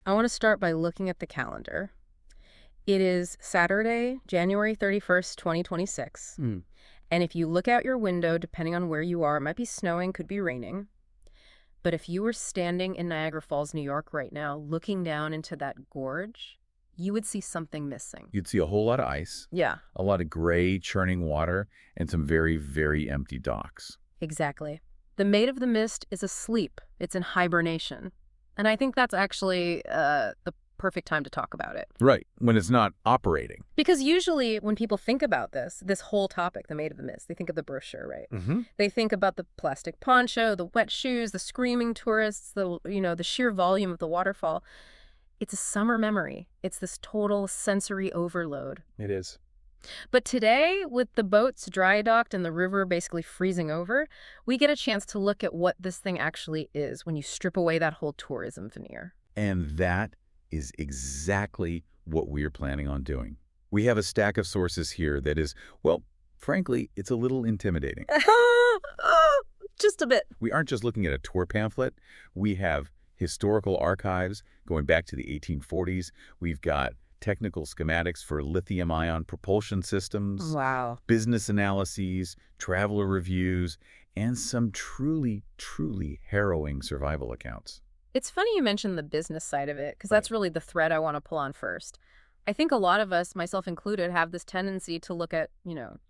I want to start by looking at the calendar. It is Saturday, January 31st, 2026. Hmm. And if you look out your window, depending on where you are, it might be snowing, could be raining. But if you were standing in Niagara Falls, New York right now, looking down into that gorge, you would see something missing. You'd see a whole lot of ice, Yeah, a lot of gray churning water, and some very, very empty docks. exactly. The Maid of the Mist is asleep. It's in hibernation. And I think that's actually the perfect time to talk about it. Right, when it's not operating. Because usually when people think about this whole topic, the Maid of the Mist, they think of the brochure, right? Mm-hmm. They think about the plastic poncho, the wet shoes, the screaming tourists, the sheer volume of the waterfall. It's a summer memory. It's this total sensory overload. It is. But today, with the boats dry docked and the river basically freezing over, we get a chance to look at what this thing actually is when you strip away that whole tourism veneer. And that is exactly what we are planning on doing. We have a stack of sources here that is, well, frankly, it's a little intimidating. Just a bit. We aren't just looking at a tour pamphlet. We have historical archives going back to the 1840s. We've got technical schematics for lithium-ion propulsion systems, Wow. business analyses, traveler reviews, and some truly, truly harrowing survival accounts. It's funny you mentioned the business side of it, because Right. that's really the thread I want to pull on first. I think a lot of us, myself included, have this tendency to look at,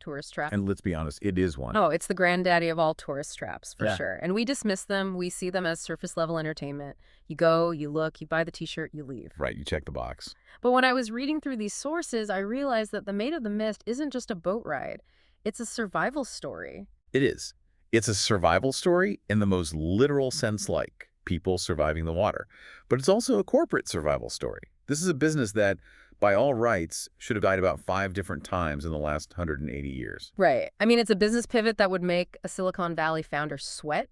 tourist traps. And let's be honest, it is one. Oh, it's the granddaddy of all tourist traps, for Yeah. sure. And we dismiss them. We see them as surface-level entertainment. You go, you look, you buy the T-shirt, you leave. Right, you check the box. But when I was reading through these sources, I realized that the Maid of the Mist isn't just a boat ride. It's a survival story. It is. It's a survival story in the most literal sense, like people surviving the water. But it's also a corporate survival story. This is a business that, by all rights, should have died about 5 different times in the last 180 years. Right. I mean, it's a business pivot that would make a Silicon Valley founder sweat.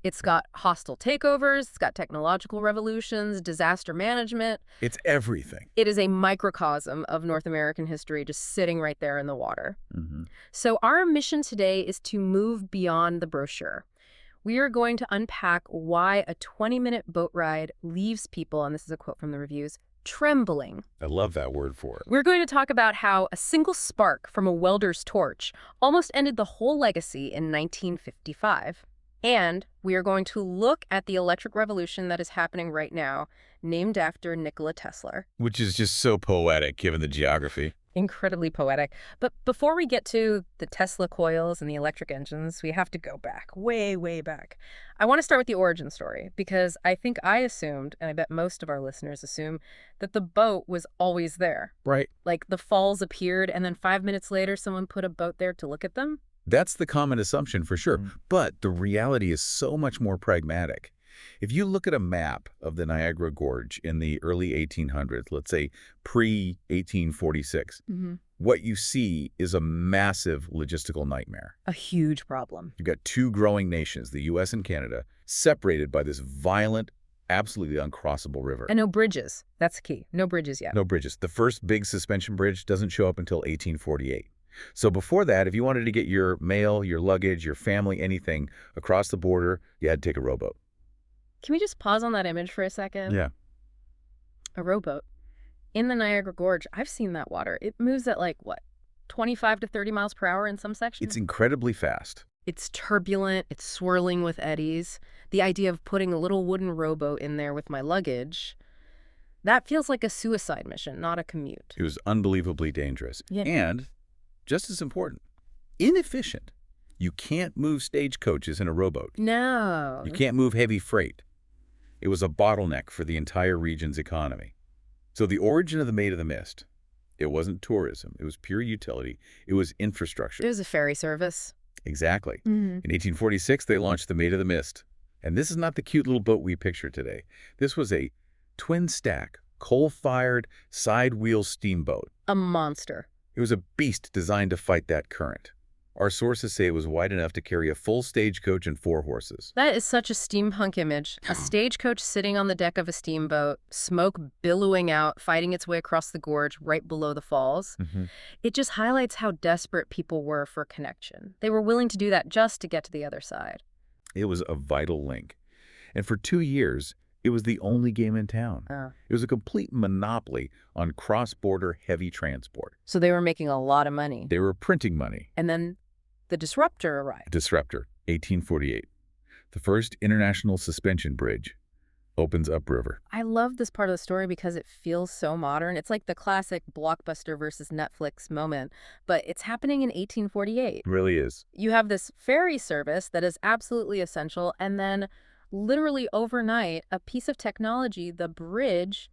It's got hostile takeovers, it's got technological revolutions, disaster management. It's everything. It is a microcosm of North American history just sitting right there in the water. Mm-hmm. So our mission today is to move beyond the brochure. We are going to unpack why a 20-minute boat ride leaves people, and this is a quote from the reviews, trembling. I love that word for it. We're going to talk about how a single spark from a welder's torch almost ended the whole legacy in 1955. And we are going to look at the electric revolution that is happening right now, named after Nikola Tesla. Which is just so poetic, given the geography. Incredibly poetic. But before we get to the Tesla coils and the electric engines, we have to go back, way, way back. I want to start with the origin story, because I think I assumed, and I bet most of our listeners assume, that the boat was always there. Right. Like the falls appeared, and then 5 minutes later, someone put a boat there to look at them. That's the common assumption for sure. But the reality is so much more pragmatic. If you look at a map of the Niagara Gorge in the early 1800s, let's say pre-1846, what you see is a massive logistical nightmare. A huge problem. You've got 2 growing nations, the U.S. and Canada, separated by this violent, absolutely uncrossable river. And no bridges. That's key. No bridges yet. No bridges. The first big suspension bridge doesn't show up until 1848. So before that, if you wanted to get your mail, your luggage, your family, anything across the border, you had to take a rowboat. Can we just pause on that image for a second? Yeah. A rowboat. In the Niagara Gorge, I've seen that water. It moves at 25 to 30 miles per hour in some sections? It's incredibly fast. It's turbulent. It's swirling with eddies. The idea of putting a little wooden rowboat in there with my luggage, that feels like a suicide mission, not a commute. It was unbelievably dangerous. Yeah. And, just as important, inefficient. You can't move stagecoaches in a rowboat. No. You can't move heavy freight. It was a bottleneck for the entire region's economy. So the origin of the Maid of the Mist, it wasn't tourism. It was pure utility. It was infrastructure. It was a ferry service. Exactly. In 1846, they launched the Maid of the Mist. And this is not the cute little boat we picture today. This was a twin-stack, coal-fired, side-wheel steamboat. A monster. It was a beast designed to fight that current. Our sources say it was wide enough to carry a full stagecoach and 4 horses. That is such a steampunk image. A stagecoach sitting on the deck of a steamboat, smoke billowing out, fighting its way across the gorge right below the falls. It just highlights how desperate people were for connection. They were willing to do that just to get to the other side. It was a vital link. And for 2 years, It was the only game in town. Uh, It was a complete monopoly on cross-border heavy transport. so they were making a lot of money. They were printing money. And then the disruptor arrived. Disruptor, 1848. The first international suspension bridge opens upriver. I love this part of the story because it feels so modern. It's like the classic Blockbuster versus Netflix moment, but it's happening in 1848. It really is. You have this ferry service that is absolutely essential, and then literally overnight, a piece of technology, the bridge,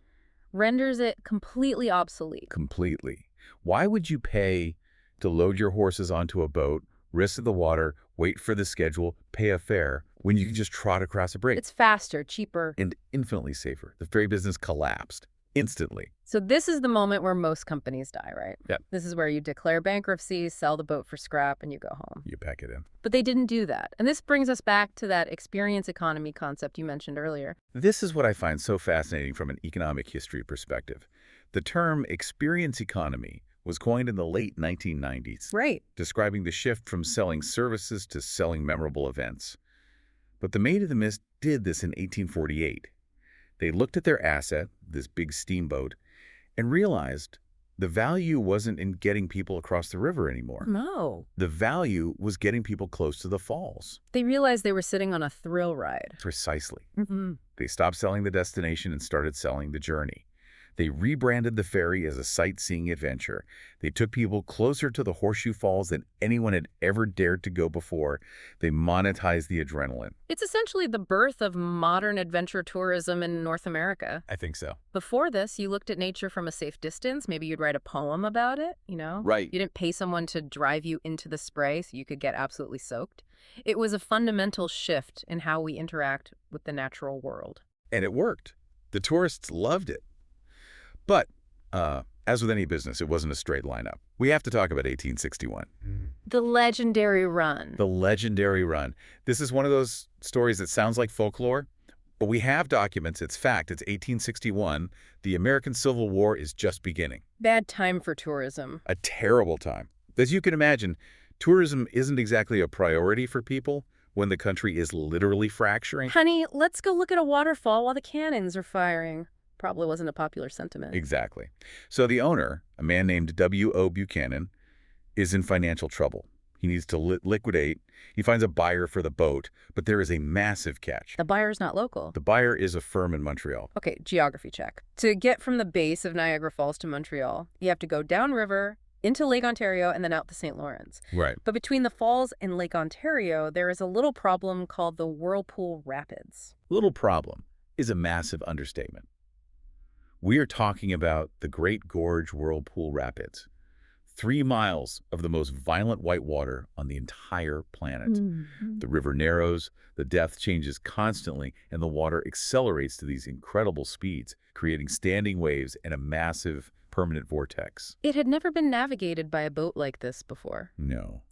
renders it completely obsolete. Completely. Why would you pay to load your horses onto a boat, risk the water, wait for the schedule, pay a fare, when you can just trot across a bridge? It's faster, cheaper. And infinitely safer. The ferry business collapsed instantly. So this is the moment where most companies die, right? Yep. This is where you declare bankruptcy, sell the boat for scrap, and you go home. You pack it in. But they didn't do that. And this brings us back to that experience economy concept you mentioned earlier. This is what I find so fascinating from an economic history perspective. The term experience economy was coined in the late 1990s, Right. describing the shift from selling services to selling memorable events. But the Maid of the Mist did this in 1848. They looked at their asset, this big steamboat, and realized the value wasn't in getting people across the river anymore. No. The value was getting people close to the falls. They realized they were sitting on a thrill ride. Precisely. Mm-hmm. They stopped selling the destination and started selling the journey. They rebranded the ferry as a sightseeing adventure. They took people closer to the Horseshoe Falls than anyone had ever dared to go before. They monetized the adrenaline. It's essentially the birth of modern adventure tourism in North America. I think so. Before this, you looked at nature from a safe distance. Maybe you'd write a poem about it, you know? Right. You didn't pay someone to drive you into the spray so you could get absolutely soaked. It was a fundamental shift in how we interact with the natural world. And it worked. The tourists loved it. But, as with any business, it wasn't a straight lineup. We have to talk about 1861. The legendary run. The legendary run. This is one of those stories that sounds like folklore, but we have documents. It's fact. It's 1861. The American Civil War is just beginning. Bad time for tourism. A terrible time. As you can imagine, tourism isn't exactly a priority for people when the country is literally fracturing. Honey, let's go look at a waterfall while the cannons are firing. Probably wasn't a popular sentiment. Exactly. So the owner, a man named W.O. Buchanan, is in financial trouble. He needs to liquidate. He finds a buyer for the boat, but there is a massive catch. The buyer's not local. The buyer is a firm in Montreal. Okay, geography check. To get from the base of Niagara Falls to Montreal, you have to go downriver, into Lake Ontario, and then out the St. Lawrence. Right. But between the falls and Lake Ontario, there is a little problem called the Whirlpool Rapids. Little problem is a massive understatement. We are talking about the Great Gorge Whirlpool Rapids, 3 miles of the most violent white water on the entire planet. Mm-hmm. The river narrows, the depth changes constantly, and the water accelerates to these incredible speeds, creating standing waves and a massive permanent vortex. It had never been navigated by a boat like this before. No.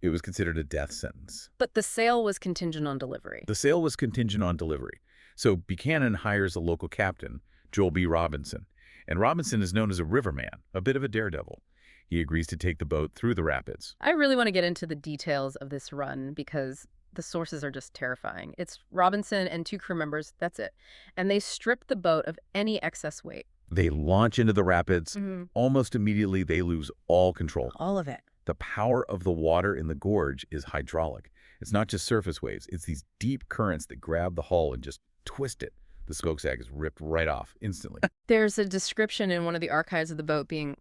It was considered a death sentence. But the sale was contingent on delivery. The sale was contingent on delivery. So Buchanan hires a local captain, Joel B. Robinson. And Robinson is known as a riverman, a bit of a daredevil. He agrees to take the boat through the rapids. I really want to get into the details of this run because the sources are just terrifying. It's Robinson and 2 crew members, that's it. And they strip the boat of any excess weight. They launch into the rapids. Mm-hmm. Almost immediately, they lose all control. All of it. The power of the water in the gorge is hydraulic. It's not just surface waves. It's these deep currents that grab the hull and just twist it. The smokestack is ripped right off instantly. There's a description in one of the archives of the boat being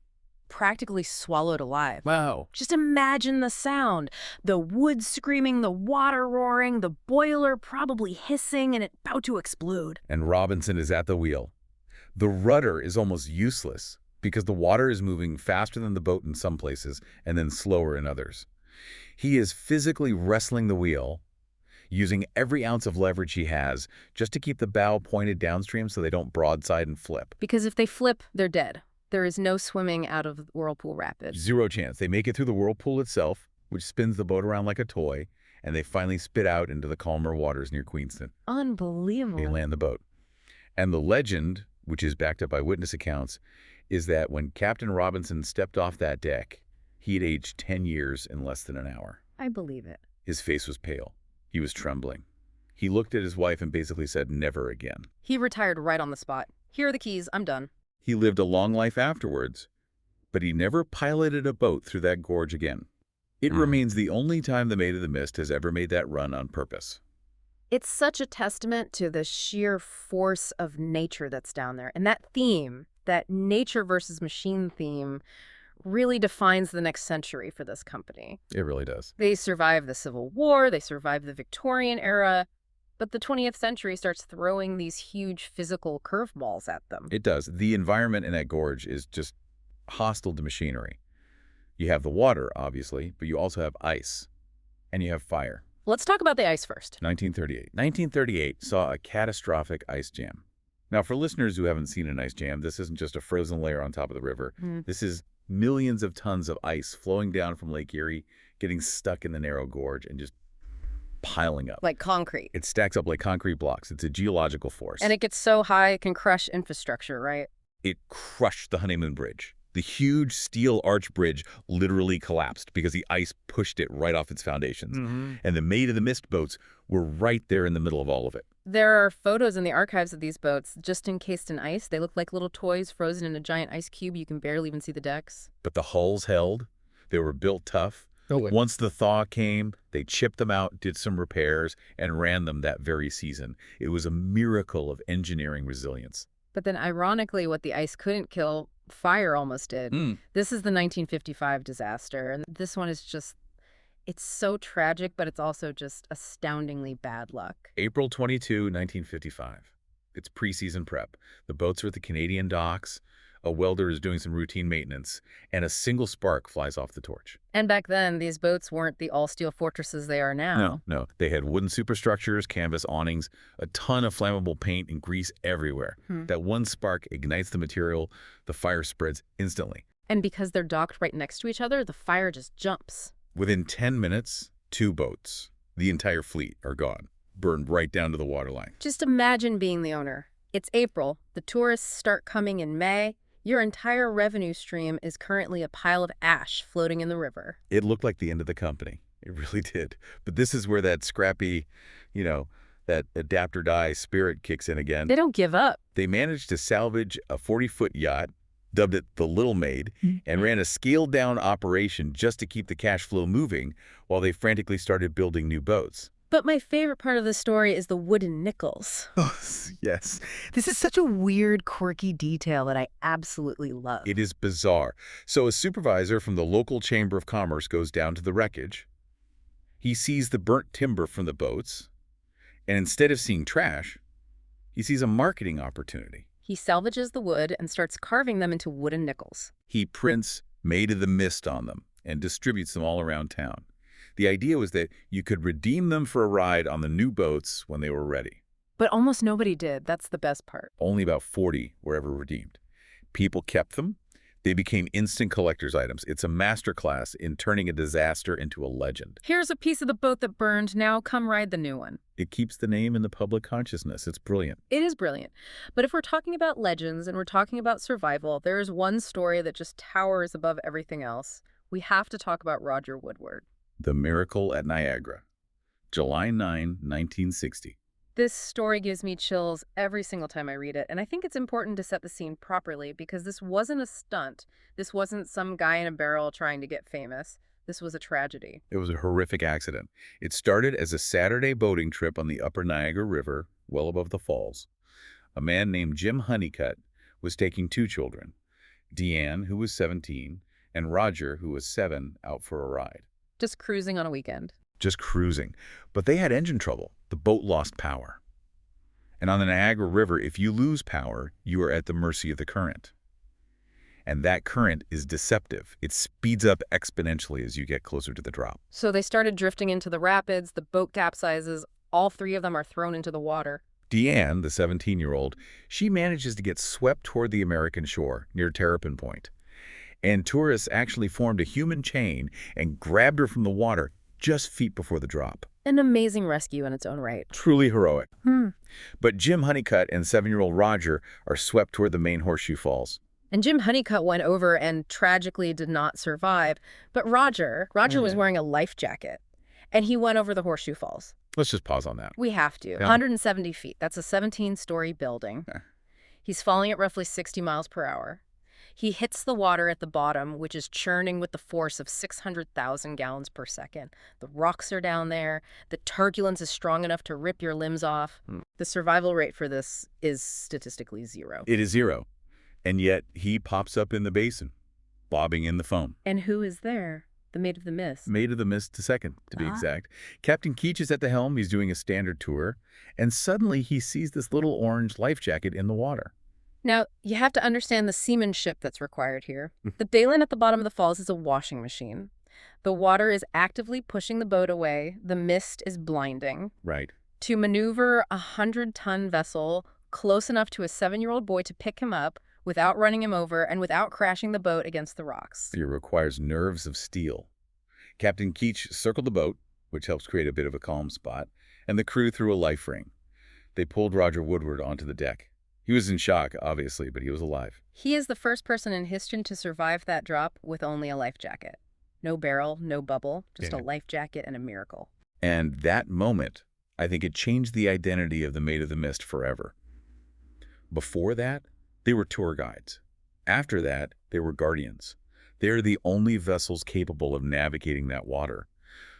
practically swallowed alive. Wow. Just imagine the sound. The wood screaming, the water roaring, the boiler probably hissing and it about to explode. And Robinson is at the wheel. The rudder is almost useless because the water is moving faster than the boat in some places and then slower in others. He is physically wrestling the wheel, using every ounce of leverage he has just to keep the bow pointed downstream so they don't broadside and flip. Because if they flip, they're dead. There is no swimming out of Whirlpool Rapids. Zero chance. They make it through the whirlpool itself, which spins the boat around like a toy, and they finally spit out into the calmer waters near Queenston. Unbelievable. They land the boat. And the legend, which is backed up by witness accounts, is that when Captain Robinson stepped off that deck, he had aged 10 years in less than an hour. I believe it. His face was pale. He was trembling. He looked at his wife and basically said, never again. He retired right on the spot. Here are the keys. I'm done. He lived a long life afterwards, but he never piloted a boat through that gorge again. It remains the only time the Maid of the Mist has ever made that run on purpose. It's such a testament to the sheer force of nature that's down there. And that theme, that nature versus machine theme, really defines the next century for this company. It really does. They survived the Civil War, they survived the Victorian era, but the 20th century starts throwing these huge physical curveballs at them. It does. The environment in that gorge is just hostile to machinery. You have the water, obviously, but you also have ice, and you have fire. Let's talk about the ice first. 1938. 1938 saw a catastrophic ice jam. Now, for listeners who haven't seen an ice jam, this isn't just a frozen layer on top of the river. This is millions of tons of ice flowing down from Lake Erie, getting stuck in the narrow gorge and just piling up. Like concrete. It stacks up like concrete blocks. It's a geological force. And it gets so high it can crush infrastructure, right? It crushed the Honeymoon Bridge. The huge steel arch bridge literally collapsed because the ice pushed it right off its foundations. And the Maid of the Mist boats were right there in the middle of all of it. There are photos in the archives of these boats just encased in ice. They look like little toys frozen in a giant ice cube. You can barely even see the decks. But the hulls held. They were built tough. Once the thaw came, they chipped them out, did some repairs, and ran them that very season. It was a miracle of engineering resilience. But then, ironically, what the ice couldn't kill, fire almost did. This is the 1955 disaster, and this one is just, it's so tragic, but it's also just astoundingly bad luck. April 22, 1955. It's preseason prep. The boats are at the Canadian docks. A welder is doing some routine maintenance, and a single spark flies off the torch. And back then, these boats weren't the all-steel fortresses they are now. No. They had wooden superstructures, canvas awnings, a ton of flammable paint and grease everywhere. That one spark ignites the material, the fire spreads instantly. And because they're docked right next to each other, the fire just jumps. Within 10 minutes, 2 boats, the entire fleet, are gone, burned right down to the waterline. Just imagine being the owner. It's April. The tourists start coming in May. Your entire revenue stream is currently a pile of ash floating in the river. It looked like the end of the company. It really did. But this is where that scrappy, that adapt or die spirit kicks in again. They don't give up. They managed to salvage a 40-foot yacht, dubbed it the Little Maid, and ran a scaled-down operation just to keep the cash flow moving while they frantically started building new boats. But my favorite part of the story is the wooden nickels. Oh, yes. This is such a weird, quirky detail that I absolutely love. It is bizarre. So a supervisor from the local Chamber of Commerce goes down to the wreckage. He sees the burnt timber from the boats, and instead of seeing trash, he sees a marketing opportunity. He salvages the wood and starts carving them into wooden nickels. He prints Maid of the Mist on them and distributes them all around town. The idea was that you could redeem them for a ride on the new boats when they were ready. But almost nobody did. That's the best part. Only about 40 were ever redeemed. People kept them. They became instant collector's items. It's a masterclass in turning a disaster into a legend. Here's a piece of the boat that burned. Now come ride the new one. It keeps the name in the public consciousness. It's brilliant. It is brilliant. But if we're talking about legends and we're talking about survival, there is one story that just towers above everything else. We have to talk about Roger Woodward. The Miracle at Niagara, July 9, 1960. This story gives me chills every single time I read it, and I think it's important to set the scene properly because this wasn't a stunt. This wasn't some guy in a barrel trying to get famous. This was a tragedy. It was a horrific accident. It started as a Saturday boating trip on the upper Niagara River, well above the falls. A man named Jim Honeycutt was taking 2 children, Deanne, who was 17, and Roger, who was 7, out for a ride. Just cruising on a weekend. Just cruising. But they had engine trouble. The boat lost power. And on the Niagara River, if you lose power, you are at the mercy of the current. And that current is deceptive. It speeds up exponentially as you get closer to the drop. So they started drifting into the rapids, the boat capsizes, all 3 of them are thrown into the water. Deanne, the 17-year-old, she manages to get swept toward the American shore near Terrapin Point. And tourists actually formed a human chain and grabbed her from the water just feet before the drop. An amazing rescue in its own right. Truly heroic. But Jim Honeycutt and 7-year-old Roger are swept toward the main Horseshoe Falls. And Jim Honeycutt went over and tragically did not survive. But Roger was wearing a life jacket, and he went over the Horseshoe Falls. Let's just pause on that. We have to. Yeah. 170 feet. That's a 17-story building. Yeah. He's falling at roughly 60 miles per hour. He hits the water at the bottom, which is churning with the force of 600,000 gallons per second. The rocks are down there. The turbulence is strong enough to rip your limbs off. The survival rate for this is statistically zero. It is zero. And yet he pops up in the basin, bobbing in the foam. And who is there? The Maid of the Mist. Maid of the Mist II, to be exact. Captain Keach is at the helm. He's doing a standard tour. And suddenly he sees this little orange life jacket in the water. Now, you have to understand the seamanship that's required here. The baleen at the bottom of the falls is a washing machine. The water is actively pushing the boat away. The mist is blinding. Right. To maneuver a 100-ton vessel close enough to a 7-year-old boy to pick him up without running him over and without crashing the boat against the rocks. It requires nerves of steel. Captain Keach circled the boat, which helps create a bit of a calm spot, and the crew threw a life ring. They pulled Roger Woodward onto the deck. He was in shock, obviously, but he was alive. He is the first person in history to survive that drop with only a life jacket. No barrel, no bubble, just a life jacket and a miracle. And that moment, I think it changed the identity of the Maid of the Mist forever. Before that, they were tour guides. After that, they were guardians. They're the only vessels capable of navigating that water.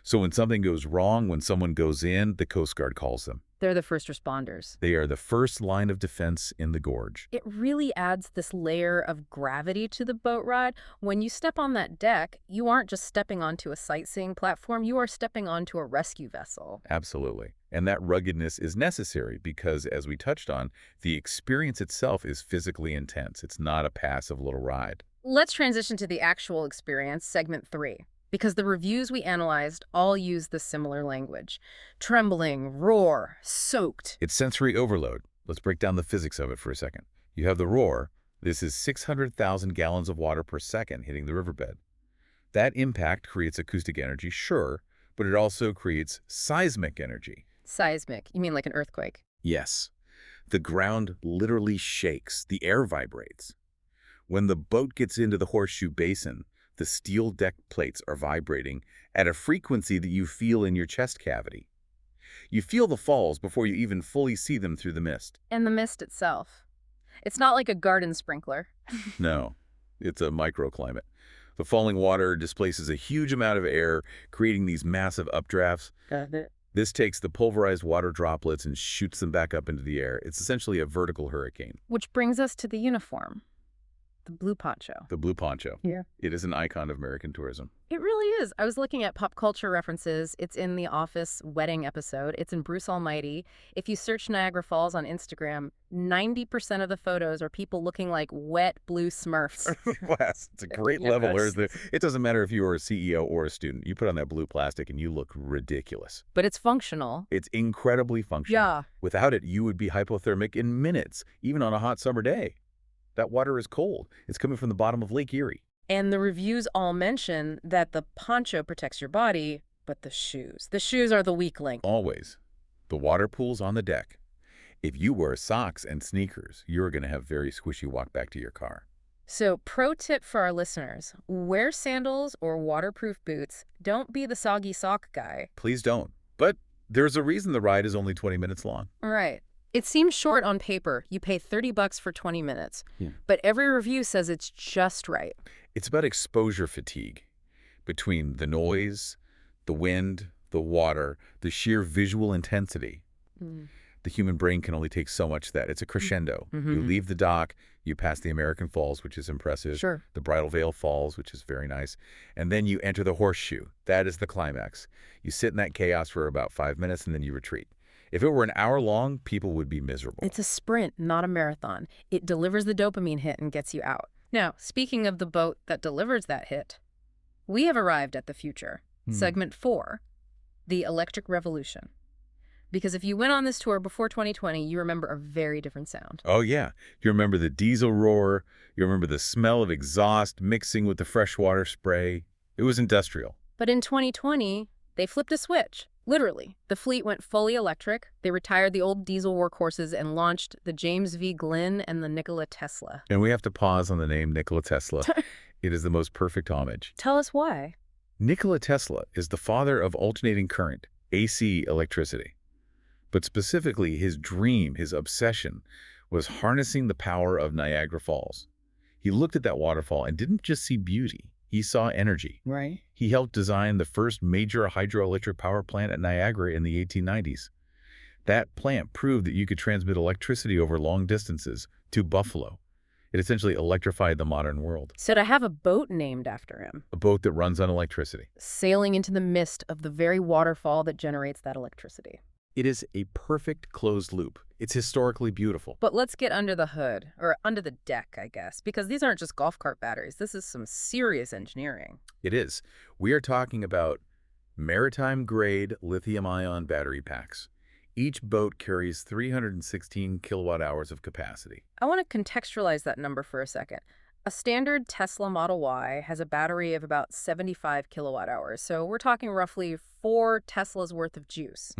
So when something goes wrong, when someone goes in, the Coast Guard calls them. They're the first responders. They are the first line of defense in the gorge. It really adds this layer of gravity to the boat ride. When you step on that deck, you aren't just stepping onto a sightseeing platform, you are stepping onto a rescue vessel. Absolutely. And that ruggedness is necessary because, as we touched on, the experience itself is physically intense. It's not a passive little ride. Let's transition to the actual experience, segment 3. Because the reviews we analyzed all use the similar language. Trembling, roar, soaked. It's sensory overload. Let's break down the physics of it for a second. You have the roar. This is 600,000 gallons of water per second hitting the riverbed. That impact creates acoustic energy, sure, but it also creates seismic energy. Seismic? You mean like an earthquake? Yes. The ground literally shakes. The air vibrates. When the boat gets into the Horseshoe Basin, the steel deck plates are vibrating at a frequency that you feel in your chest cavity. You feel the falls before you even fully see them through the mist. And the mist itself. It's not like a garden sprinkler. No, it's a microclimate. The falling water displaces a huge amount of air, creating these massive updrafts. Got it. This takes the pulverized water droplets and shoots them back up into the air. It's essentially a vertical hurricane. Which brings us to the uniform. The blue poncho. The blue poncho. Yeah. It is an icon of American tourism. It really is. I was looking at pop culture references. It's in the Office wedding episode. It's in Bruce Almighty. If you search Niagara Falls on Instagram, 90% of the photos are people looking like wet blue Smurfs. Yes, it's a great level. It doesn't matter if you are a CEO or a student. You put on that blue plastic and you look ridiculous. But it's functional. It's incredibly functional. Yeah. Without it, you would be hypothermic in minutes, even on a hot summer day. That water is cold. It's coming from the bottom of Lake Erie. And the reviews all mention that the poncho protects your body, but the shoes are the weak link. Always. The water pool's on the deck. If you wear socks and sneakers, you're going to have very squishy walk back to your car. So, pro tip for our listeners, wear sandals or waterproof boots. Don't be the soggy sock guy. Please don't. But there's a reason the ride is only 20 minutes long. Right. It seems short on paper. You pay $30 for 20 minutes. Yeah. But every review says it's just right. It's about exposure fatigue. Between the noise, the wind, the water, the sheer visual intensity. The human brain can only take so much of that. It's a crescendo. You leave the dock, you pass the American Falls, which is impressive. Sure. The Bridal Veil Falls, which is very nice. And then you enter the Horseshoe. That is the climax. You sit in that chaos for about 5 minutes and then you retreat. If it were an hour long, people would be miserable. It's a sprint, not a marathon. It delivers the dopamine hit and gets you out. Now, speaking of the boat that delivers that hit, we have arrived at the future. Segment 4, the electric revolution. Because if you went on this tour before 2020, you remember a very different sound. Oh, yeah. You remember the diesel roar. You remember the smell of exhaust mixing with the freshwater spray. It was industrial. But in 2020, they flipped a switch. Literally, the fleet went fully electric. They retired the old diesel workhorses and launched the James V. Glynn and the Nikola Tesla. And we have to pause on the name Nikola Tesla. It is the most perfect homage. Tell us why. Nikola Tesla is the father of alternating current. AC electricity. But specifically, his dream, his obsession, was harnessing the power of Niagara Falls. He looked at that waterfall and didn't just see beauty. He saw energy. Right. He helped design the first major hydroelectric power plant at Niagara in the 1890s. That plant proved that you could transmit electricity over long distances to Buffalo. It essentially electrified the modern world. So to have a boat named after him, A boat that runs on electricity. sailing into the mist of the very waterfall that generates that electricity. It is a perfect closed loop. It's historically beautiful. But let's get under the hood, or under the deck, I guess, because these aren't just golf cart batteries. This is some serious engineering. It is. We are talking about maritime-grade lithium-ion battery packs. Each boat carries 316 kilowatt-hours of capacity. I want to contextualize that number for a second. A standard Tesla Model Y has a battery of about 75 kilowatt hours, so we're talking roughly 4 Teslas worth of juice.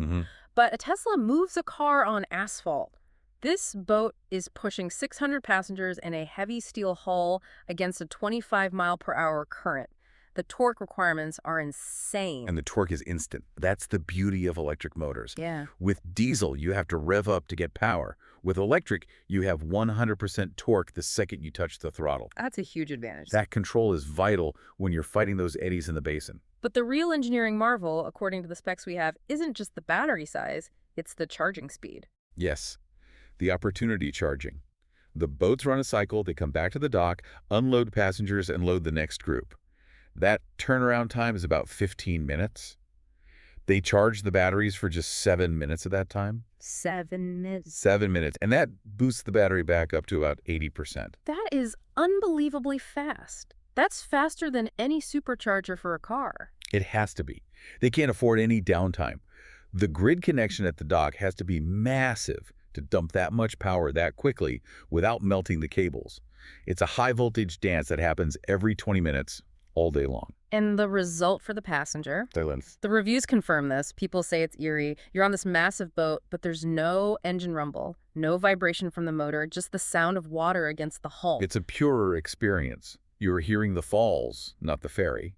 But a Tesla moves a car on asphalt. This boat is pushing 600 passengers in a heavy steel hull against a 25-mile-per-hour current. The torque requirements are insane. And the torque is instant. That's the beauty of electric motors. Yeah. With diesel, you have to rev up to get power. With electric, you have 100% torque the second you touch the throttle. That's a huge advantage. That control is vital when you're fighting those eddies in the basin. But the real engineering marvel, according to the specs we have, isn't just the battery size, it's the charging speed. Yes, the opportunity charging. The boats run a cycle, they come back to the dock, unload passengers, and load the next group. That turnaround time is about 15 minutes. They charge the batteries for just 7 minutes of that time. 7 minutes. 7 minutes. And that boosts the battery back up to about 80%. That is unbelievably fast. That's faster than any supercharger for a car. It has to be. They can't afford any downtime. The grid connection at the dock has to be massive to dump that much power that quickly without melting the cables. It's a high-voltage dance that happens every 20 minutes, all day long. And the result for the passenger? Silence. The reviews confirm this. People say it's eerie. You're on this massive boat, but there's no engine rumble, no vibration from the motor, just the sound of water against the hull. It's a purer experience. You're hearing the falls, not the ferry.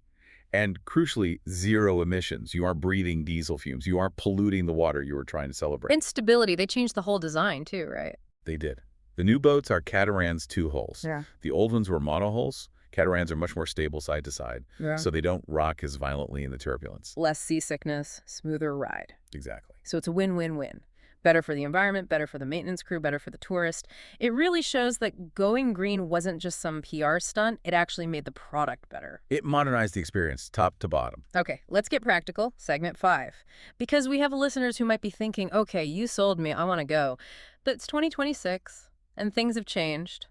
And crucially, zero emissions. You aren't breathing diesel fumes. You aren't polluting the water you were trying to celebrate. And stability. They changed the whole design too, right? They did. The new boats are Catamarans 2 hulls. Yeah. The old ones were mono hulls. Catamarans are much more stable side to side, so they don't rock as violently in the turbulence. Less seasickness, smoother ride. Exactly. So it's a win-win-win. Better for the environment, better for the maintenance crew, better for the tourist. It really shows that going green wasn't just some PR stunt. It actually made the product better. It modernized the experience, top to bottom. Okay, let's get practical. Segment 5. Because we have listeners who might be thinking, okay, you sold me, I want to go. But it's 2026, and things have changed.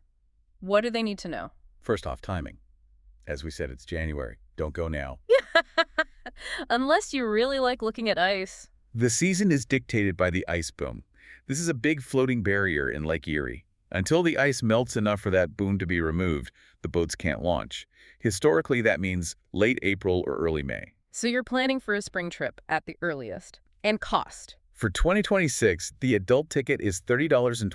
What do they need to know? First off, timing. As we said, it's January. Don't go now. Unless you really like looking at ice. The season is dictated by the ice boom. This is a big floating barrier in Lake Erie. Until the ice melts enough for that boom to be removed, the boats can't launch. Historically, that means late April or early May. So you're planning for a spring trip at the earliest. And cost. For 2026, the adult ticket is $30.25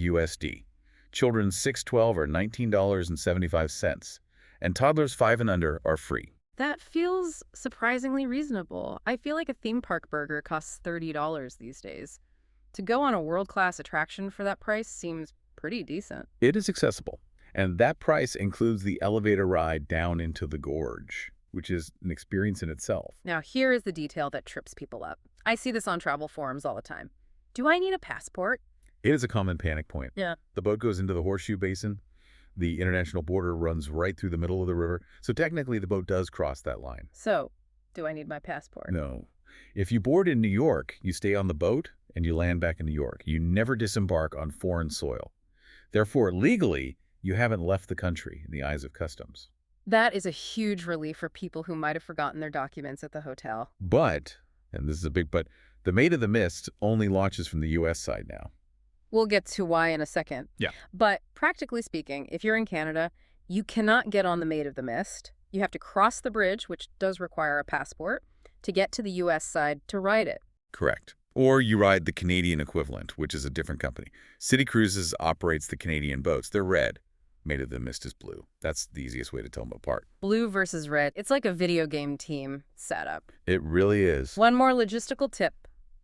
USD. Children's 6-12 are $19.75. And toddlers 5 and under are free. That feels surprisingly reasonable. I feel like a theme park burger costs $30 these days. To go on a world-class attraction for that price seems pretty decent. It is accessible. And that price includes the elevator ride down into the gorge, which is an experience in itself. Now, here is the detail that trips people up. I see this on travel forums all the time. Do I need a passport? It is a common panic point. Yeah. The boat goes into the Horseshoe Basin. The international border runs right through the middle of the river. So technically, the boat does cross that line. So, do I need my passport? No. If you board in New York, you stay on the boat and you land back in New York. You never disembark on foreign soil. Therefore, legally, you haven't left the country in the eyes of customs. That is a huge relief for people who might have forgotten their documents at the hotel. But, and this is a big but, the Maid of the Mist only launches from the U.S. side now. We'll get to why in a second. Yeah. But practically speaking, if you're in Canada, you cannot get on the Maid of the Mist. You have to cross the bridge, which does require a passport, to get to the U.S. side to ride it. Correct. Or you ride the Canadian equivalent, which is a different company. City Cruises operates the Canadian boats. They're red. Maid of the Mist is blue. That's the easiest way to tell them apart. Blue versus red. It's like a video game team setup. It really is. One more logistical tip.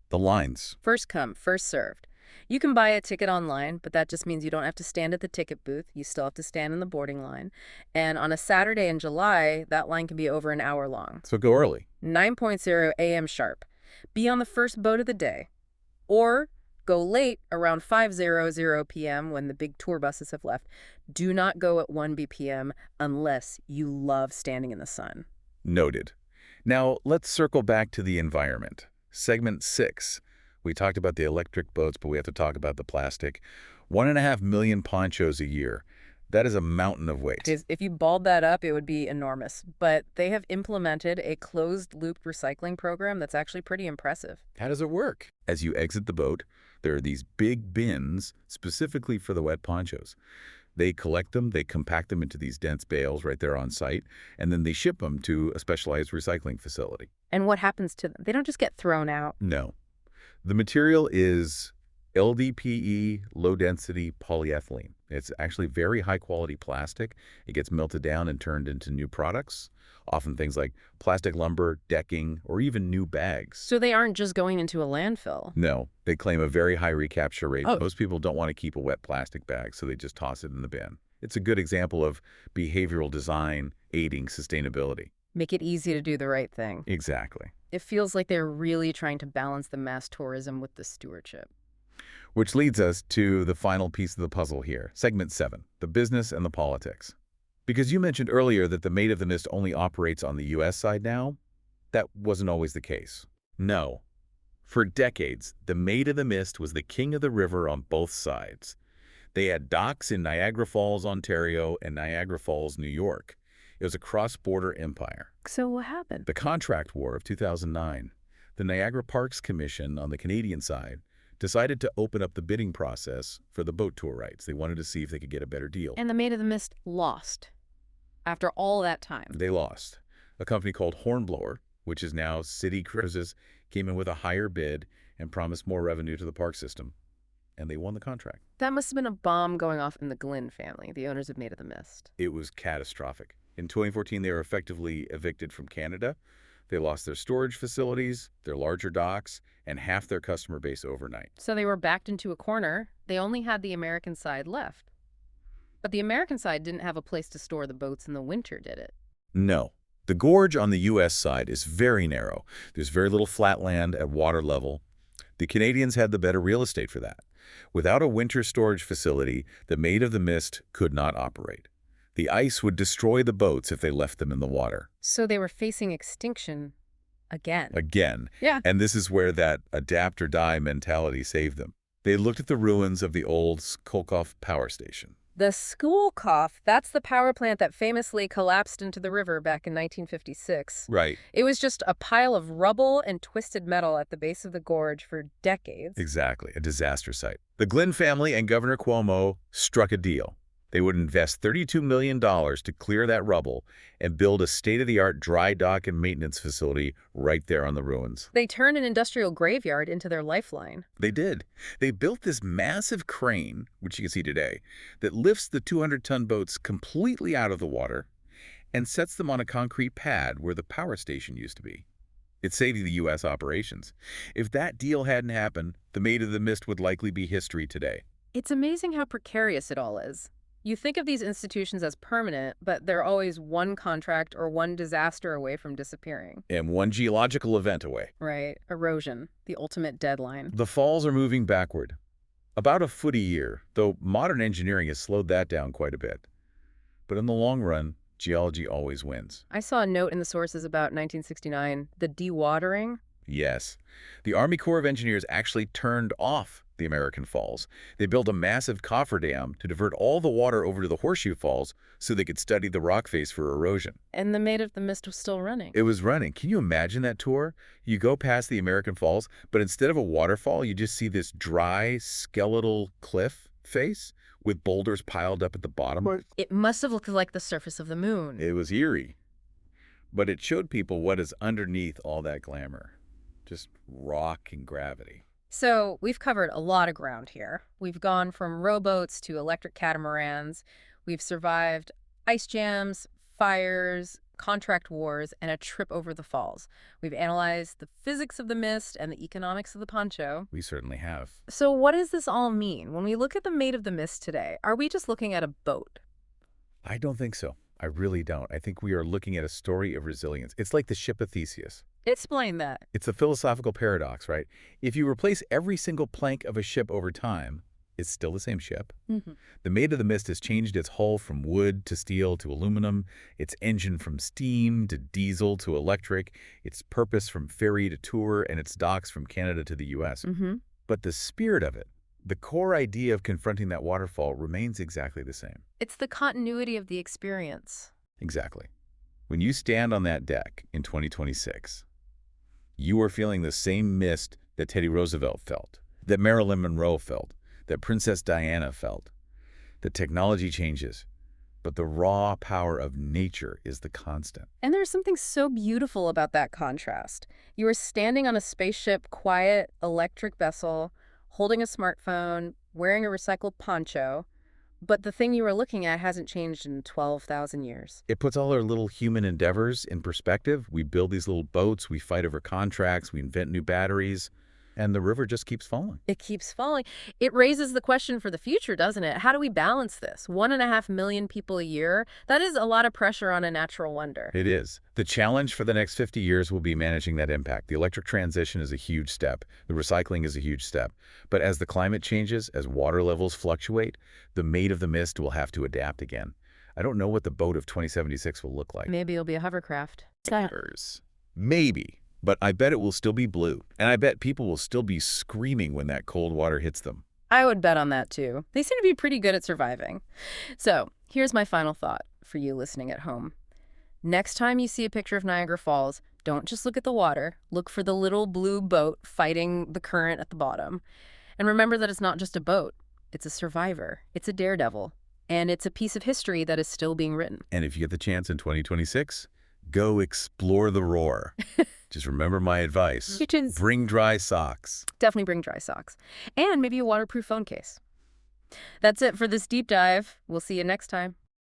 The lines. First come, first served. You can buy a ticket online, but that just means you don't have to stand at the ticket booth. You still have to stand in the boarding line. And on a Saturday in July, that line can be over an hour long. So go early. 9:00 a.m. sharp. Be on the first boat of the day. Or go late around 5:00 p.m. when the big tour buses have left. Do not go at 1 p.m. unless you love standing in the sun. Noted. Now, let's circle back to the environment. Segment 6. We talked about the electric boats, but we have to talk about the plastic. 1.5 million ponchos a year. That is a mountain of waste. If you balled that up, it would be enormous. But they have implemented a closed-loop recycling program that's actually pretty impressive. How does it work? As you exit the boat, there are these big bins specifically for the wet ponchos. They collect them, they compact them into these dense bales right there on site, and then they ship them to a specialized recycling facility. And what happens to them? They don't just get thrown out. No. The material is LDPE, low-density polyethylene. It's actually very high-quality plastic. It gets melted down and turned into new products, often things like plastic lumber, decking, or even new bags. So they aren't just going into a landfill. No, they claim a very high recapture rate. Oh. Most people don't want to keep a wet plastic bag, so they just toss it in the bin. It's a good example of behavioral design aiding sustainability. Make it easy to do the right thing. Exactly. It feels like they're really trying to balance the mass tourism with the stewardship. Which leads us to the final piece of the puzzle here, segment 7, the business and the politics. Because you mentioned earlier that the Maid of the Mist only operates on the U.S. side now, that wasn't always the case. No. For decades, the Maid of the Mist was the king of the river on both sides. They had docks in Niagara Falls, Ontario, and Niagara Falls, New York. It was a cross-border empire. So what happened? The Contract War of 2009, the Niagara Parks Commission on the Canadian side decided to open up the bidding process for the boat tour rights. They wanted to see if they could get a better deal. And the Maid of the Mist lost. After all that time. They lost. A company called Hornblower, which is now City Cruises, came in with a higher bid and promised more revenue to the park system. And they won the contract. That must have been a bomb going off in the Glynn family, the owners of Maid of the Mist. It was catastrophic. In 2014, they were effectively evicted from Canada. They lost their storage facilities, their larger docks, and half their customer base overnight. So they were backed into a corner. They only had the American side left. But the American side didn't have a place to store the boats in the winter, did it? No. The gorge on the U.S. side is very narrow. There's very little flat land at water level. The Canadians had the better real estate for that. Without a winter storage facility, the Maid of the Mist could not operate. The ice would destroy the boats if they left them in the water. So they were facing extinction again. Again. Yeah. And this is where that adapt or die mentality saved them. They looked at the ruins of the old Skolkovo power station. The Skolkovo, that's the power plant that famously collapsed into the river back in 1956. Right. It was just a pile of rubble and twisted metal at the base of the gorge for decades. Exactly. A disaster site. The Glynn family and Governor Cuomo struck a deal. They would invest $32 million to clear that rubble and build a state-of-the-art dry dock and maintenance facility right there on the ruins. They turned an industrial graveyard into their lifeline. They did. They built this massive crane, which you can see today, that lifts the 200-ton boats completely out of the water and sets them on a concrete pad where the power station used to be. It saved the U.S. operations. If that deal hadn't happened, the Maid of the Mist would likely be history today. It's amazing how precarious it all is. You think of these institutions as permanent, but they're always one contract or one disaster away from disappearing. And one geological event away. Right. Erosion, the ultimate deadline. The falls are moving backward. About a foot a year, though modern engineering has slowed that down quite a bit. But in the long run, geology always wins. I saw a note in the sources about 1969, the dewatering. Yes. The Army Corps of Engineers actually turned off the American Falls. They built a massive cofferdam to divert all the water over to the Horseshoe Falls so they could study the rock face for erosion. And the Maid of the Mist was still running. It was running. Can you imagine that tour? You go past the American Falls, but instead of a waterfall, you just see this dry, skeletal cliff face with boulders piled up at the bottom. It must have looked like the surface of the moon. It was eerie. But it showed people what is underneath all that glamour. Just rock and gravity. So we've covered a lot of ground here. We've gone from rowboats to electric catamarans. We've survived ice jams, fires, contract wars, and a trip over the falls. We've analyzed the physics of the mist and the economics of the poncho. We certainly have. So what does this all mean? When we look at the Maid of the Mist today, are we just looking at a boat? I don't think so. I really don't. I think we are looking at a story of resilience. It's like the ship of Theseus. Explain that. It's a philosophical paradox, right? If you replace every single plank of a ship over time, it's still the same ship. The Maid of the Mist has changed its hull from wood to steel to aluminum, its engine from steam to diesel to electric, its purpose from ferry to tour, and its docks from Canada to the U.S. But the spirit of it, the core idea of confronting that waterfall, remains exactly the same. It's the continuity of the experience. Exactly. When you stand on that deck in 2026, you are feeling the same mist that Teddy Roosevelt felt, that Marilyn Monroe felt, that Princess Diana felt. The technology changes, but the raw power of nature is the constant. And there's something so beautiful about that contrast. You are standing on a spaceship, quiet, electric vessel, holding a smartphone, wearing a recycled poncho, but the thing you are looking at hasn't changed in 12,000 years. It puts all our little human endeavors in perspective. We build these little boats, we fight over contracts, we invent new batteries, and the river just keeps falling. It keeps falling. It raises the question for the future, doesn't it? How do we balance this? 1.5 million people a year? That is a lot of pressure on a natural wonder. It is. The challenge for the next 50 years will be managing that impact. The electric transition is a huge step. The recycling is a huge step. But as the climate changes, as water levels fluctuate, the Maid of the Mist will have to adapt again. I don't know what the boat of 2076 will look like. Maybe it'll be a hovercraft. Maybe. But I bet it will still be blue. And I bet people will still be screaming when that cold water hits them. I would bet on that, too. They seem to be pretty good at surviving. So, here's my final thought for you listening at home. Next time you see a picture of Niagara Falls, don't just look at the water. Look for the little blue boat fighting the current at the bottom. And remember that it's not just a boat. It's a survivor. It's a daredevil. And it's a piece of history that is still being written. And if you get the chance in 2026, go explore the roar. Just remember my advice. Bring dry socks. Definitely bring dry socks. And maybe a waterproof phone case. That's it for this deep dive. We'll see you next time.